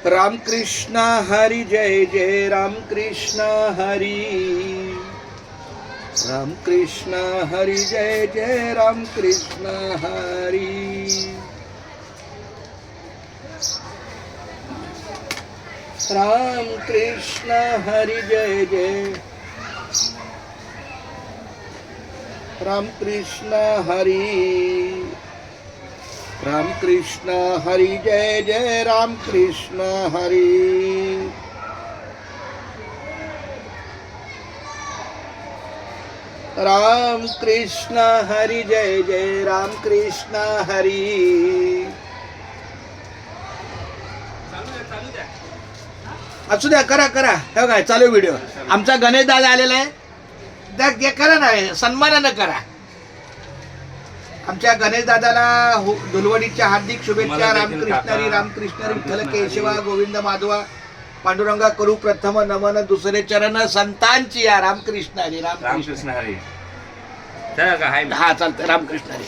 राम कृष्ण हरी जय जय राम कृष्ण हरी, राम कृष्ण हरी जय जय राम कृष्ण हरी, राम कृष्ण हरी जय जय राम कृष्ण हरी, राम कृष्ण हरी जय जय राम कृष्ण हरी, राम कृष्ण हरी जय जय राम कृष्ण हरी. असू द्या, करा करा. हे काय चालू व्हिडिओ. आमचा गणेश दादा आलेला आहे. त्या करा ना, सन्मानानं करा. आमच्या गणेश दादाला धुलवडीच्या हार्दिक शुभेच्छा. रामकृष्ण हरी, रामकृष्ण हरी, विठ्ठल केशवा गोविंद माधवा पांडुरंगा करू प्रथम नमन, दुसरे चरण संतांची या. रामकृष्ण हरी, रामकृष्ण हरी. हा चालतं. रामकृष्ण हरी.